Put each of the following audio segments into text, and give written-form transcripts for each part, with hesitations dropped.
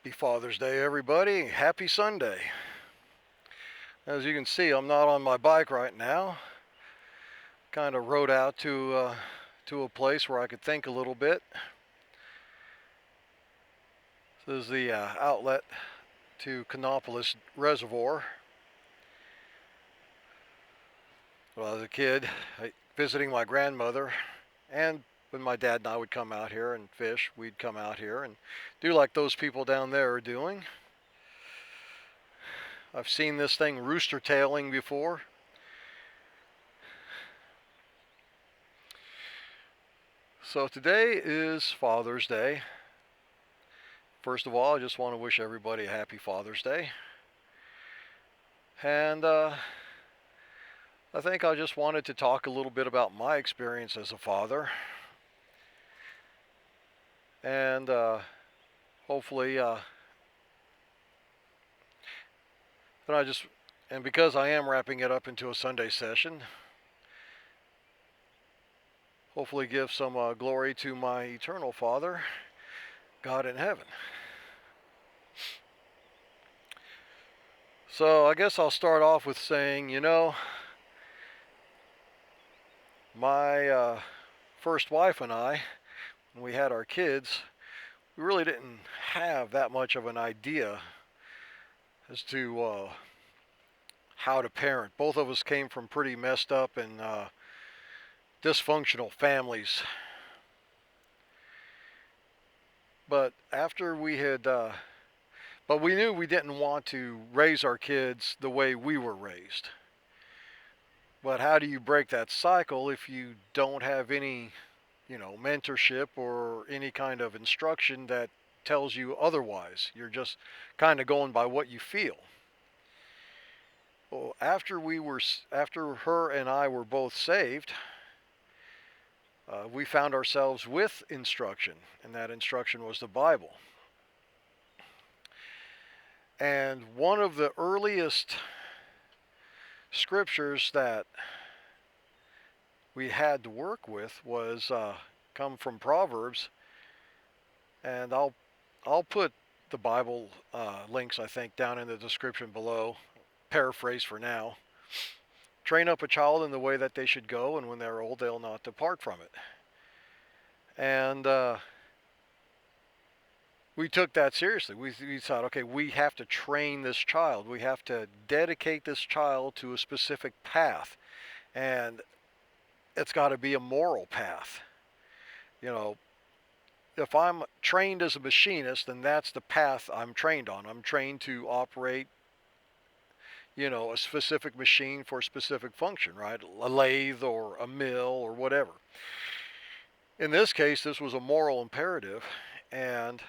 Happy Father's Day, everybody. Happy Sunday. As you can see, I'm not on my bike right now. Kind of rode out to a place where I could think a little bit. This is the outlet to Canopolis Reservoir. When I was a kid, visiting my grandmother, and when my dad and I would come out here and fish, we'd come out here and do like those people down there are doing. I've seen this thing rooster tailing before. So today is Father's Day. First of all, I just want to wish everybody a happy Father's Day. And I think I just wanted to talk a little bit about my experience as a father. And hopefully, and because I am wrapping it up into a Sunday session, hopefully give some glory to my eternal Father, God in heaven. So I guess I'll start off with saying, my first wife and I, when we had our kids, we really didn't have that much of an idea as to how to parent. Both of us came from pretty messed up and dysfunctional families. But after we had, but we knew we didn't want to raise our kids the way we were raised. But how do you break that cycle if you don't have any, mentorship or any kind of instruction that tells you otherwise? You're just kind of going by what you feel. Well, after her and I were both saved, we found ourselves with instruction, and that instruction was the Bible. And one of the earliest scriptures that we had to work with was come from Proverbs, and I'll put the Bible links, I think, down in the description below. Paraphrase for now. Train up a child in the way that they should go, and when they're old, they'll not depart from it. And we took that seriously. We thought, okay, we have to train this child. We have to dedicate this child to a specific path. And it's got to be a moral path. If I'm trained as a machinist, then that's the path I'm trained on. I'm trained to operate, a specific machine for a specific function, right? A lathe or a mill or whatever. In this case, this was a moral imperative, and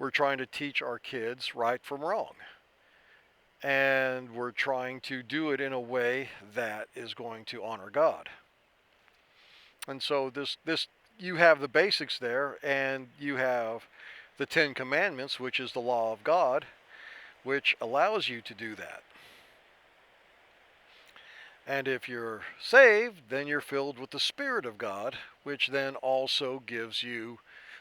we're trying to teach our kids right from wrong. And we're trying to do it in a way that is going to honor God. And so this you have the basics there, and you have the Ten Commandments, which is the law of God, which allows you to do that. And if you're saved, then you're filled with the Spirit of God, which then also gives you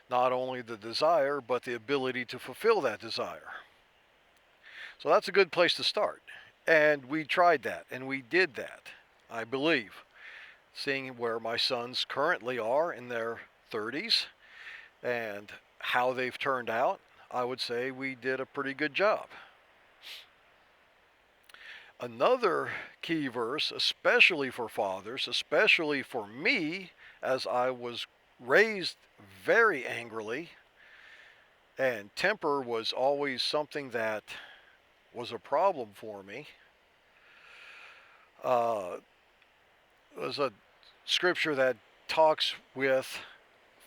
not only the desire, but the ability to fulfill that desire. So that's a good place to start. And we tried that, and we did that, I believe. Seeing where my sons currently are in their 30s and how they've turned out, I would say we did a pretty good job. Another key verse, especially for fathers, especially for me, as I was raised very angrily, and temper was always something that was a problem for me, was a scripture that talks with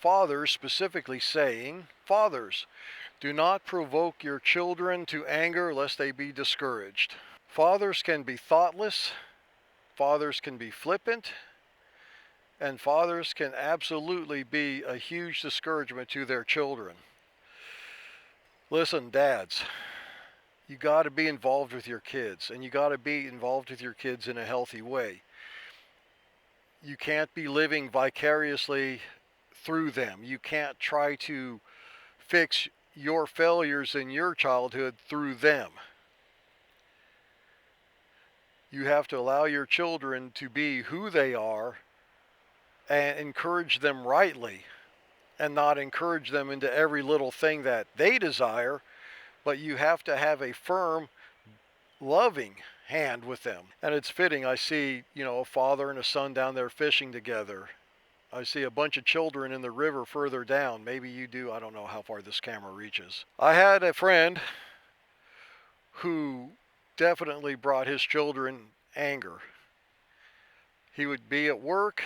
fathers, specifically saying, "Fathers, do not provoke your children to anger, lest they be discouraged." Fathers can be thoughtless, fathers can be flippant, and fathers can absolutely be a huge discouragement to their children. Listen, dads, you got to be involved with your kids, and you got to be involved with your kids in a healthy way. You can't be living vicariously through them. You can't try to fix your failures in your childhood through them. You have to allow your children to be who they are and encourage them rightly, and not encourage them into every little thing that they desire, but you have to have a firm, loving hand with them. And it's fitting. I see, a father and a son down there fishing together. I see a bunch of children in the river further down. Maybe you do. I don't know how far this camera reaches. I had a friend who definitely brought his children anger. He would be at work.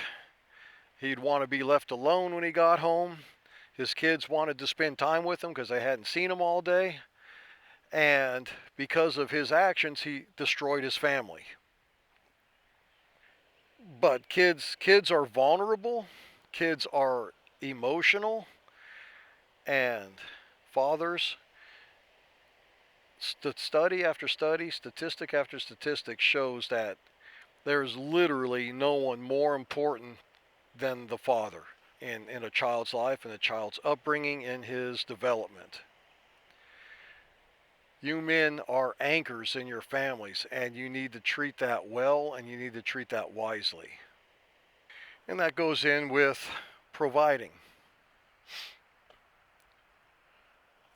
He'd want to be left alone when he got home. His kids wanted to spend time with him because they hadn't seen him all day. And because of his actions, he destroyed his family. But kids are vulnerable. Kids are emotional. And fathers, study after study, statistic after statistic shows that there's literally no one more important than the father in a child's life, in a child's upbringing, in his development. You men are anchors in your families, and you need to treat that well, and you need to treat that wisely. And that goes in with providing.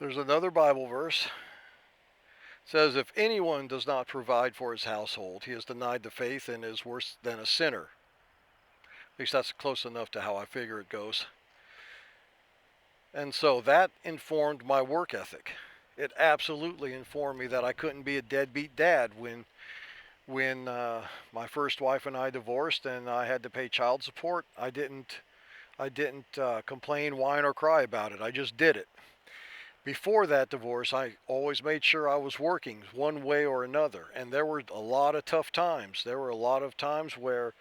There's another Bible verse. It says, if anyone does not provide for his household, he has denied the faith and is worse than a sinner. At least that's close enough to how I figure it goes. And so that informed my work ethic. It absolutely informed me that I couldn't be a deadbeat dad when my first wife and I divorced and I had to pay child support. I didn't complain, whine, or cry about it. I just did it. Before that divorce, I always made sure I was working one way or another. And there were a lot of tough times. There were a lot of times where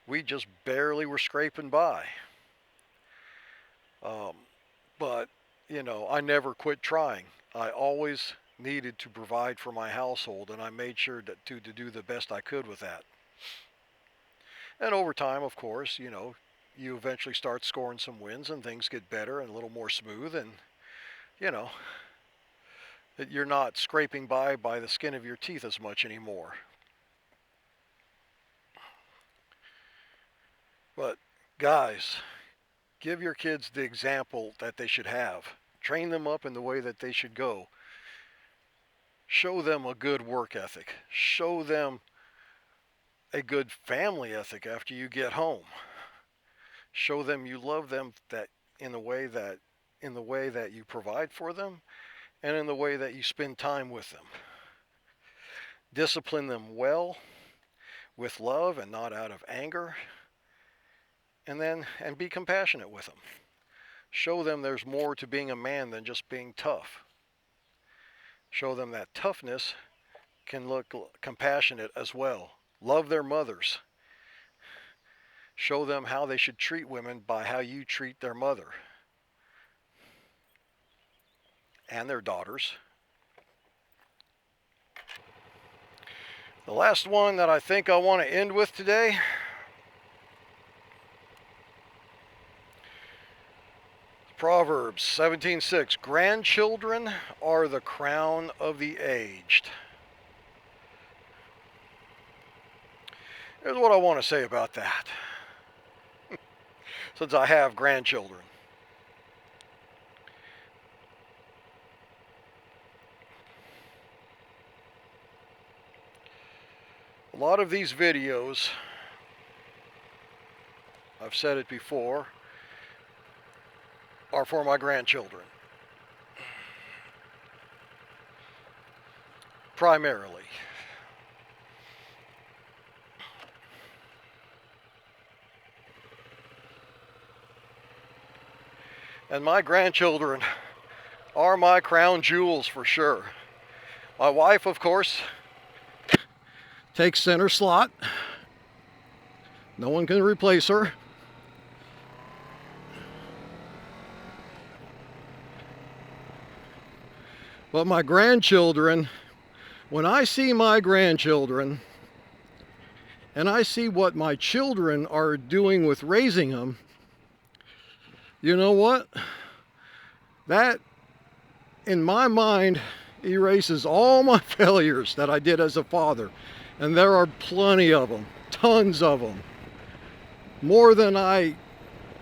we just barely were scraping by. But, I never quit trying. I always needed to provide for my household, and I made sure to do the best I could with that. And over time, of course, you eventually start scoring some wins and things get better and a little more smooth, and, that you're not scraping by the skin of your teeth as much anymore. But guys, give your kids the example that they should have. Train them up in the way that they should go. Show them a good work ethic. Show them a good family ethic after you get home. Show them you love them that in the way that you provide for them and in the way that you spend time with them. Discipline them well with love and not out of anger. And be compassionate with them. Show them there's more to being a man than just being tough. Show them that toughness can look compassionate as well. Love their mothers. Show them how they should treat women by how you treat their mother. And their daughters. The last one that I think I want to end with today. Proverbs 17:6, grandchildren are the crown of the aged. Here's what I want to say about that. Since I have grandchildren. A lot of these videos, I've said it before, are for my grandchildren. Primarily. And my grandchildren are my crown jewels for sure. My wife, of course, takes center slot. No one can replace her. But my grandchildren, when I see my grandchildren, and I see what my children are doing with raising them, you know what? That in my mind, erases all my failures that I did as a father. And there are plenty of them, tons of them, more than I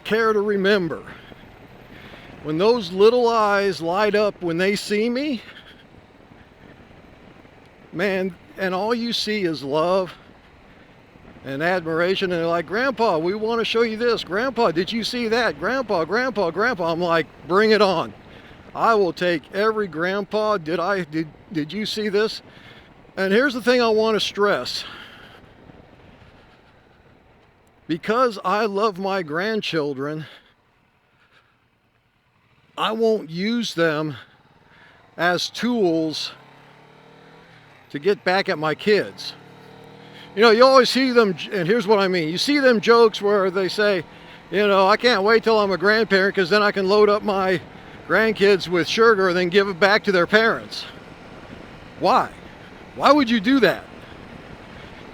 care to remember. When those little eyes light up when they see me, man, and all you see is love and admiration, and they're like, Grandpa, we want to show you this. Grandpa, did you see that? Grandpa, Grandpa, Grandpa. I'm like, bring it on. I will take every grandpa. Did you see this? And here's the thing I want to stress. Because I love my grandchildren, I won't use them as tools to get back at my kids. You know, you always see them, and here's what I mean. You see them jokes where they say, you know, I can't wait till I'm a grandparent because then I can load up my grandkids with sugar and then give it back to their parents. Why? Why would you do that?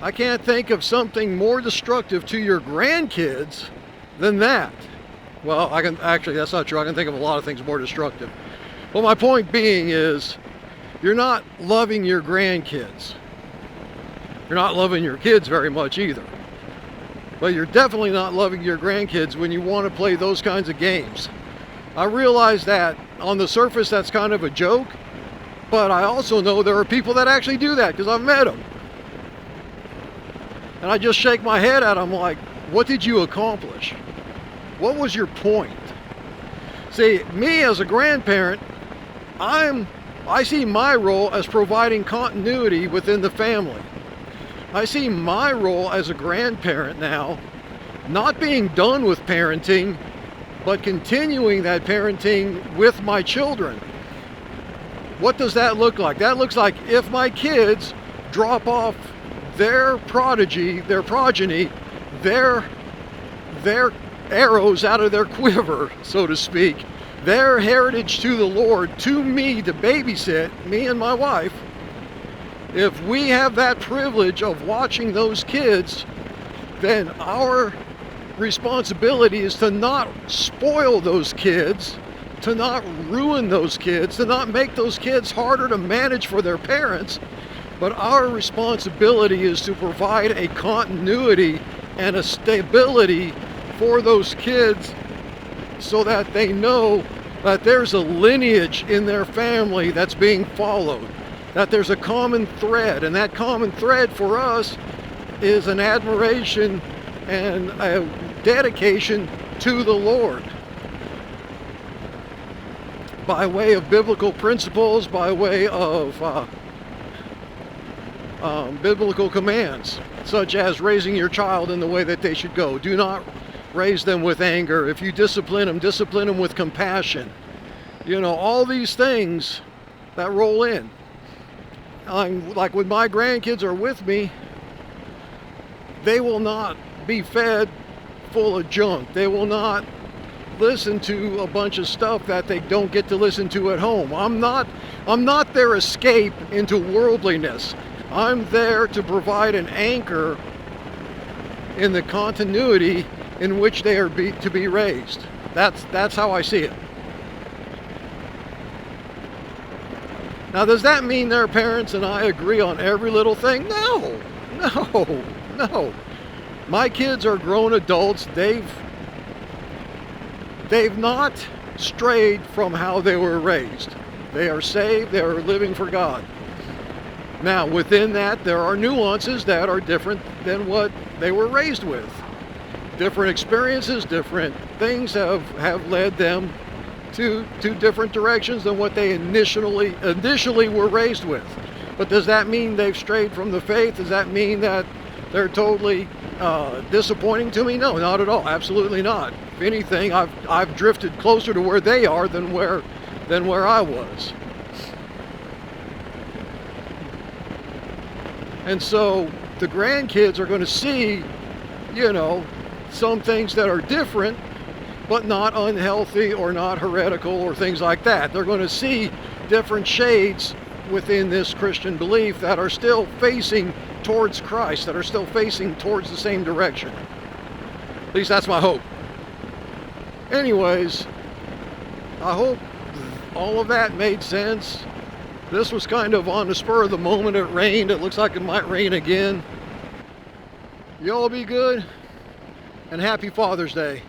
I can't think of something more destructive to your grandkids than that. Well, actually, that's not true. I can think of a lot of things more destructive. But my point being is, you're not loving your grandkids. You're not loving your kids very much either. But you're definitely not loving your grandkids when you want to play those kinds of games. I realize that on the surface that's kind of a joke, but I also know there are people that actually do that because I've met them. And I just shake my head at them like, what did you accomplish? What was your point? See, me as a grandparent, I see my role as providing continuity within the family. I see my role as a grandparent now, not being done with parenting, but continuing that parenting with my children. What does that look like? That looks like if my kids drop off their progeny, their arrows out of their quiver, so to speak, their heritage to the Lord, to me to babysit, me and my wife. If we have that privilege of watching those kids, then our responsibility is to not spoil those kids, to not ruin those kids, to not make those kids harder to manage for their parents. But our responsibility is to provide a continuity and a stability for those kids so that they know that there's a lineage in their family that's being followed, that there's a common thread, and that common thread for us is an admiration and a dedication to the Lord by way of biblical principles, by way of biblical commands, such as raising your child in the way that they should go. Do not raise them with anger. If you discipline them with compassion. You know, all these things that roll in. Like when my grandkids are with me, they will not be fed full of junk. They will not listen to a bunch of stuff that they don't get to listen to at home. I'm not their escape into worldliness. I'm there to provide an anchor in the continuity in which they are to be raised. That's how I see it. Now, does that mean their parents and I agree on every little thing? No. My kids are grown adults. They've not strayed from how they were raised. They are saved. They are living for God. Now, within that, there are nuances that are different than what they were raised with. Different experiences, different things have led them to different directions than what they initially were raised with. But does that mean they've strayed from the faith? Does that mean that they're totally disappointing to me? No, not at all. Absolutely not. If anything, I've drifted closer to where they are than where I was. And so the grandkids are going to see, you know, some things that are different, but not unhealthy or not heretical or things like that. They're going to see different shades within this Christian belief that are still facing towards Christ, that are still facing towards the same direction. At least that's my hope. Anyways, I hope all of that made sense. This was kind of on the spur of the moment. It rained. It looks like it might rain again. Y'all be good, and happy Father's Day.